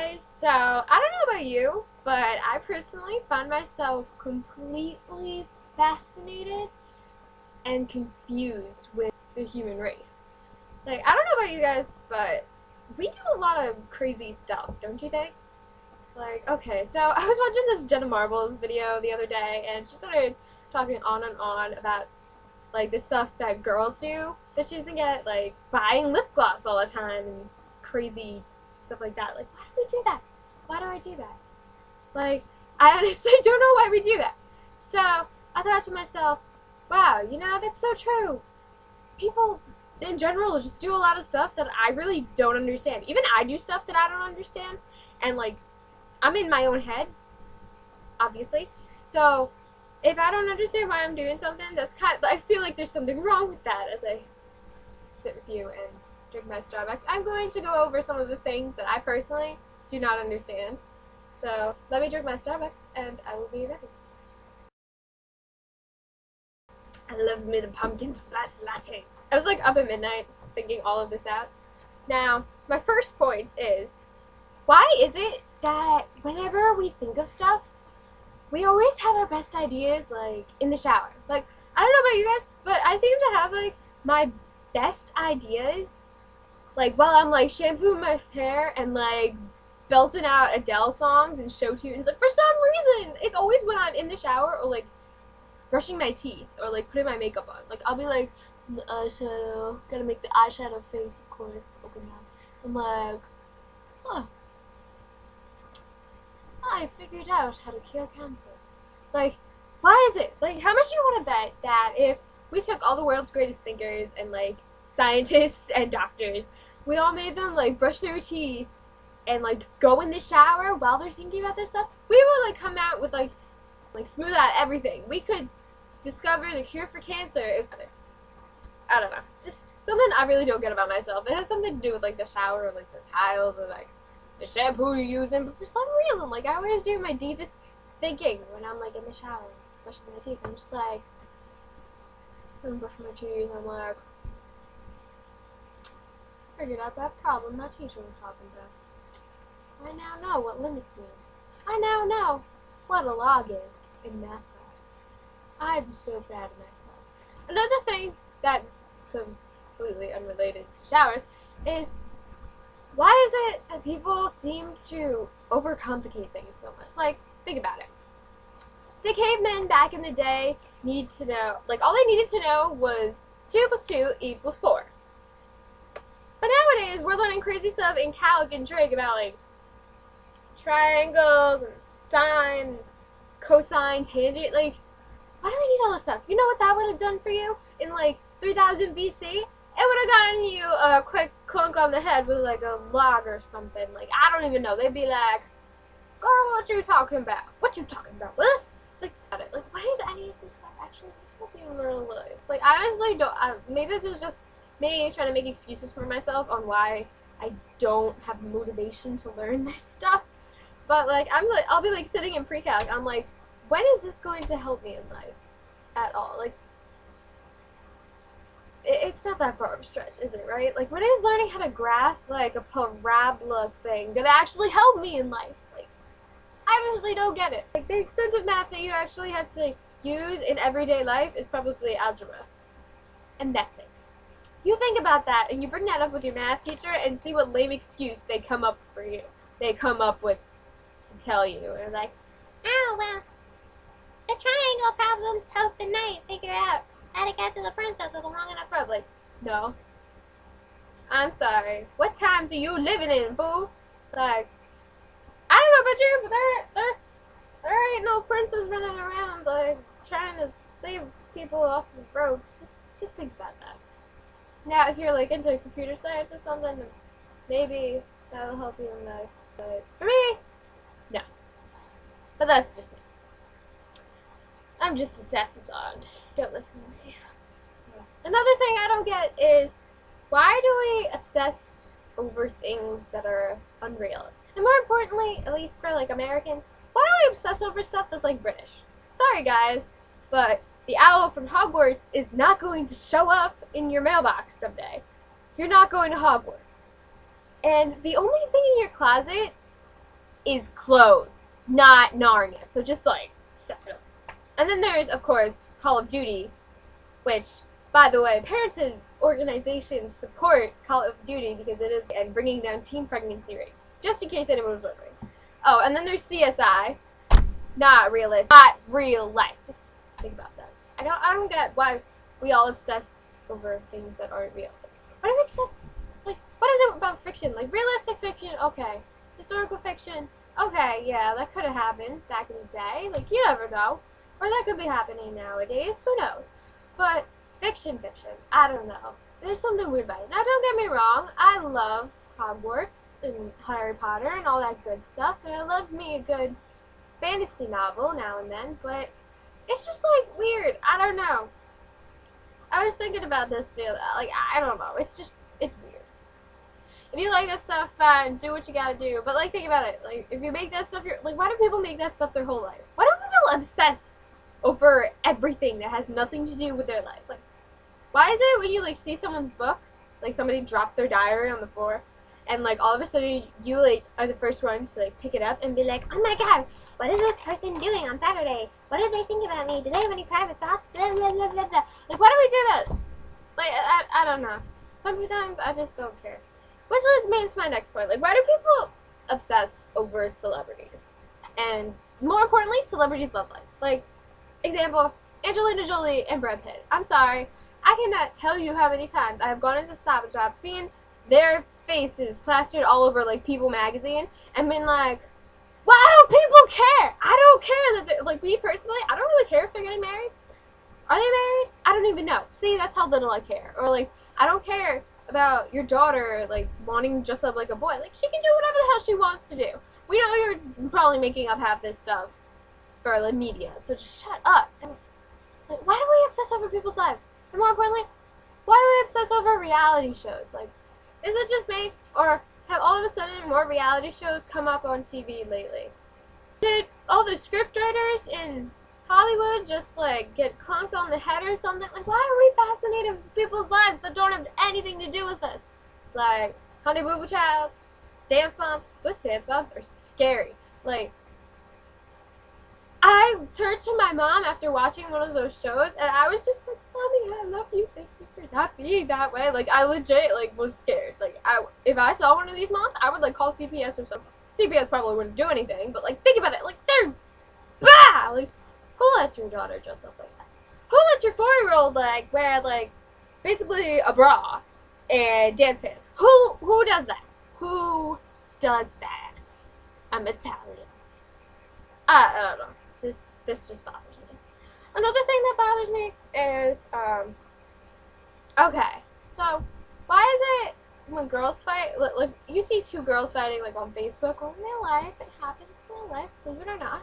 guys, so I don't know about you, but I personally find myself completely fascinated and confused with the human race. Like, I don't know about you guys, but we do a lot of crazy stuff, don't you think? Like, okay, so I was watching this Jenna Marbles video the other day, and she started talking on and on about, like, the stuff that girls do that she doesn't get, like, buying lip gloss all the time and crazy stuff like that. Like, why do we do that? Why do I do that? Like, I honestly don't know why we do that. So, I thought to myself, wow, that's so true. People in general just do a lot of stuff that I really don't understand. Even I do stuff that I don't understand. And, like, I'm in my own head, obviously. So, if I don't understand why I'm doing something, I feel like there's something wrong with that as I sit with you and drink my Starbucks. I'm going to go over some of the things that I personally do not understand. So, let me drink my Starbucks and I will be ready. I loves me the pumpkin spice lattes. I was like up at midnight thinking all of this out. Now, my first point is, why is it that whenever we think of stuff, we always have our best ideas, like, in the shower? Like, I don't know about you guys, but I seem to have, like, my best ideas, like, while I'm, like, shampooing my hair and, like, belting out Adele songs and show tunes. Like, for some reason, it's always when I'm in the shower or, like, brushing my teeth or, like, putting my makeup on. Like, I'll be like, the eyeshadow, gotta make the eyeshadow face, of course, open now. I'm like, huh. I figured out how to cure cancer. Like, why is it? Like, how much do you want to bet that if we took all the world's greatest thinkers and, like, scientists and doctors, we all made them, like, brush their teeth and, like, go in the shower while they're thinking about this stuff, we would, like, come out with, like, smooth out everything. We could discover the cure for cancer if, I don't know, just something I really don't get about myself. It has something to do with, like, the shower or, like, the tiles or, like, the shampoo you're using, but for some reason, like, I always do my deepest thinking when I'm, like, in the shower, brushing my teeth. I'm just like, I'm brushing my teeth, I'm like, figured out that problem my teacher was talking about. I now know what limits mean. I now know what a log is in math class. I'm so proud of myself. Another thing that's completely unrelated to showers is, why is it that people seem to overcomplicate things so much? Like, think about it. The cavemen back in the day need to know, like, all they needed to know was 2 plus 2 equals 4. But nowadays, we're learning crazy stuff in calc and trig about, like, triangles and sine, cosine, tangent. Like, why do we need all this stuff? You know what that would have done for you in, like, 3000 BC? It would have gotten you a quick clunk on the head with, like, a log or something. Like, I don't even know. They'd be like, girl, what you talking about? What you talking about? This? Like, why does any of this stuff actually help you in real life? Like, I honestly don't, maybe this is just me trying to make excuses for myself on why I don't have motivation to learn this stuff. But, like, I'll be, like, sitting in pre-calc, I'm like, when is this going to help me in life at all? Like, it's not that far of a stretch, is it, right? Like, when is learning how to graph, like, a parabola thing gonna actually help me in life? Like, I honestly don't get it. Like, the extent of math that you actually have to use in everyday life is probably algebra. And that's it. You think about that, and you bring that up with your math teacher, and see what lame excuse they come up for you. They come up with to tell you. They're like, oh, well, the triangle problems helped the knight figure out how to get to the princess with a long enough rope. Like, no. I'm sorry. What time do you living in, fool? Like, I don't know about you, but there ain't no princess running around, like, trying to save people off the ropes. Just think about that. Now, if you're, like, into computer science or something, maybe that'll help you in life. But for me, no. But that's just me. I'm just a sassy blonde. Don't listen to me. Another thing I don't get is, why do we obsess over things that are unreal? And more importantly, at least for, like, Americans, why do we obsess over stuff that's, like, British? Sorry, guys, but the owl from Hogwarts is not going to show up in your mailbox someday. You're not going to Hogwarts. And the only thing in your closet is clothes, not Narnia. So just like, step it up. And then there's, of course, Call of Duty, which, by the way, parents and organizations support Call of Duty because it is and bringing down teen pregnancy rates. Just in case anyone was wondering. Oh, and then there's CSI, not realistic, not real life. Just think about that. I don't get why we all obsess over things that aren't real. What do we accept? Like, what is it about fiction? Like, realistic fiction, okay. Historical fiction, okay, yeah, that could have happened back in the day. Like, you never know. Or that could be happening nowadays, who knows? But fiction, I don't know. There's something weird about it. Now, don't get me wrong, I love Hogwarts and Harry Potter and all that good stuff, and it loves me a good fantasy novel now and then, but it's just, like, weird. I don't know. I was thinking about this the other, like, I don't know. It's just, it's weird. If you like that stuff, fine, do what you gotta do. But, like, think about it. Like, if you make that stuff, like, why do people make that stuff their whole life? Why do people obsess over everything that has nothing to do with their life? Like, why is it when you, like, see someone's book, like, somebody dropped their diary on the floor, and, like, all of a sudden you, like, are the first one to, like, pick it up and be like, oh my god, what is this person doing on Saturday? What did they think about me? Do they have any private thoughts? Blah, blah, blah, blah, blah. Like, why do we do that? Like, I don't know. Sometimes I just don't care. Which leads me to my next point. Like, why do people obsess over celebrities? And, more importantly, celebrities' love life. Like, example, Angelina Jolie and Brad Pitt. I'm sorry. I cannot tell you how many times I have gone into Stop and Shop, seen their faces plastered all over, like, People magazine, and been like, why don't people care? I don't care that, like, me personally, I don't really care if they're getting married. Are they married? I don't even know. See, that's how little I care. Or, like, I don't care about your daughter, like, wanting to dress up like a boy. Like, she can do whatever the hell she wants to do. We know you're probably making up half this stuff for the media, so just shut up. And, like, why do we obsess over people's lives? And more importantly, why do we obsess over reality shows? Like, is it just me? Or have all of a sudden more reality shows come up on TV lately? Did all the scriptwriters in Hollywood just, like, get clunked on the head or something? Like, why are we fascinated with people's lives that don't have anything to do with us? Like, Honey Boo Boo Child, Dance Moms. Those Dance Moms are scary. Like, I turned to my mom after watching one of those shows, and I was just like, Mommy, I love you. Thank you for not being that way. Like, I legit, like, was scared. Like, if I saw one of these moms, I would, like, call CPS or something. CPS probably wouldn't do anything, but, like, think about it. Like, they're, bah! Like, who lets your daughter dress up like that? Who lets your 4-year-old, like, wear, like, basically a bra and dance pants? Who does that? Who does that? I'm Italian. I don't know. This just bothers me. Another thing that bothers me is, okay, so why is it when girls fight, like, you see two girls fighting, like, on Facebook or in real life, it happens in real life, believe it or not,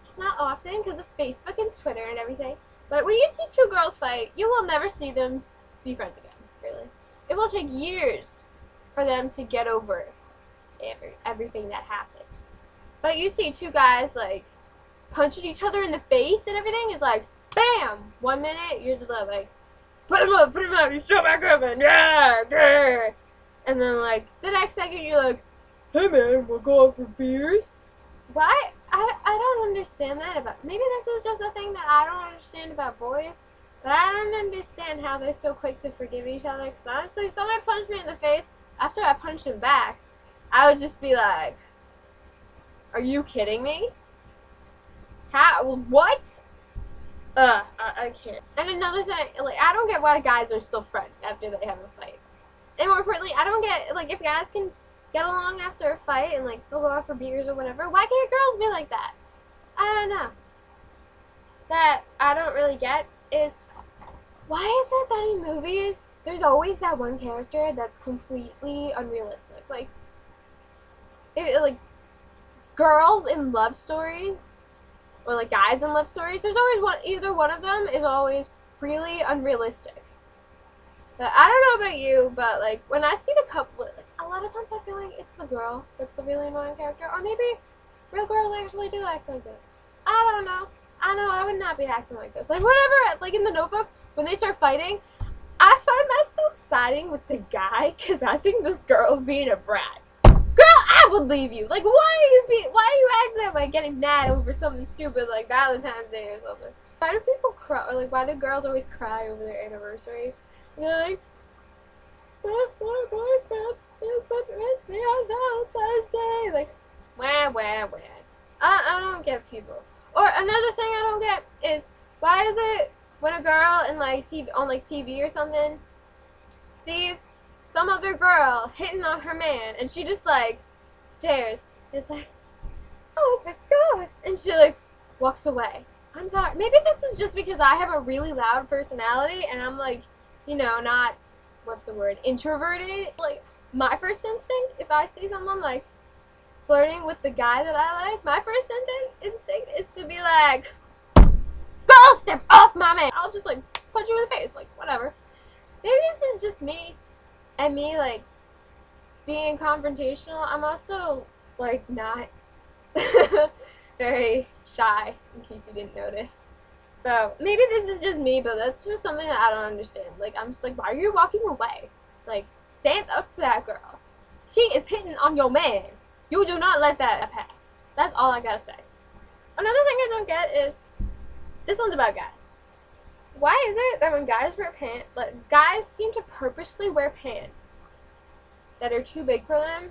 just not often because of Facebook and Twitter and everything, but when you see two girls fight, you will never see them be friends again, really. It will take years for them to get over everything that happened. But you see two guys, like, punching each other in the face and everything is like, bam! 1 minute, you're just like, put him up, you shut back up, and yeah, grr. And then, like, the next second you're like, hey man, we'll go out for beers? Why? I don't understand that about, maybe this is just a thing that I don't understand about boys, but I don't understand how they're so quick to forgive each other, because honestly, if somebody punched me in the face, after I punched him back, I would just be like, are you kidding me? How? What? I can't. And another thing, like, I don't get why guys are still friends after they have a fight. And more importantly, I don't get, like, if guys can get along after a fight and, like, still go out for beers or whatever, why can't girls be like that? I don't know. That I don't really get is, why is it that in movies, there's always that one character that's completely unrealistic? Like, girls in love stories, or, like, guys in love stories, there's always either one of them is always really unrealistic. But I don't know about you, but, like, when I see the couple, like, a lot of times I feel like it's the girl that's the really annoying character, or maybe real girls actually do act like this. I don't know. I know I would not be acting like this. Like, whatever, like, in The Notebook, when they start fighting, I find myself siding with the guy, because I think this girl's being a brat. Girl, I would leave you. Like, why are you acting like getting mad over something stupid like Valentine's Day or something? Why do people cry? Or like, why do girls always cry over their anniversary? You're like, my boyfriend is with me on Valentine's Day. Like, wah, wah, wah. I don't get people. Or another thing I don't get is, why is it when a girl in like TV or something sees some other girl hitting on her man and she just like stares, it's like, oh my god, and she like walks away. I'm sorry, maybe this is just because I have a really loud personality and I'm like, you know, not, what's the word, introverted. Like, my first instinct, if I see someone like flirting with the guy that I like, my first instinct is to be like, girl, step off my man. I'll just like punch you in the face, like whatever. Maybe this is just me and me like being confrontational. I'm also like not very shy, in case you didn't notice. So maybe this is just me, but that's just something that I don't understand. Like, I'm just like, why are you walking away? Like, stand up to that girl. She is hitting on your man. You do not let that pass. That's all I gotta say. Another thing I don't get is, this one's about guys. Why is it that when guys wear pants, like, guys seem to purposely wear pants that are too big for them,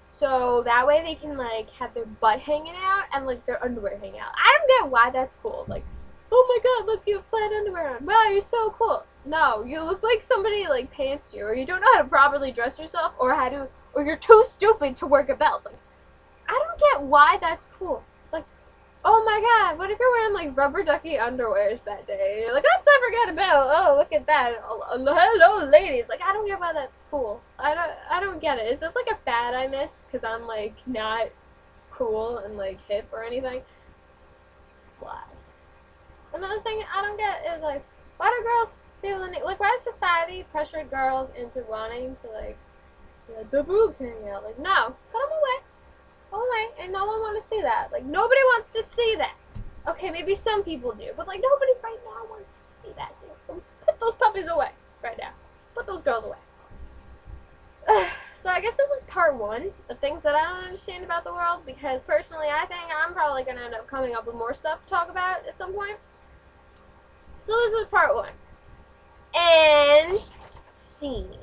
so that way they can, like, have their butt hanging out and, like, their underwear hanging out. I don't get why that's cool. Like, oh my god, look, you have plaid underwear on. Wow, you're so cool. No, you look like somebody, like, pantsed you, or you don't know how to properly dress yourself, or you're too stupid to work a belt. Like, I don't get why that's cool. Like, oh my god, what if you're wearing, like, rubber ducky underwears that day? You're like, let's not forget about, oh, look at that. Oh, hello, ladies. Like, I don't get why that's cool. I don't get it. Is this, like, a fad I missed because I'm, like, not cool and, like, hip or anything? Why? Another thing I don't get is, like, why do girls feel the need, like, why has society pressured girls into wanting to, like the boobs hanging out? Like, no, put them away. Go away, and no one wants to see that. Like, nobody wants to see that. Okay, maybe some people do, but, like, nobody right now wants to see that. So put those puppies away right now. Put those girls away. So I guess this is part one of things that I don't understand about the world, because personally I think I'm probably going to end up coming up with more stuff to talk about at some point. So this is part one. And scene.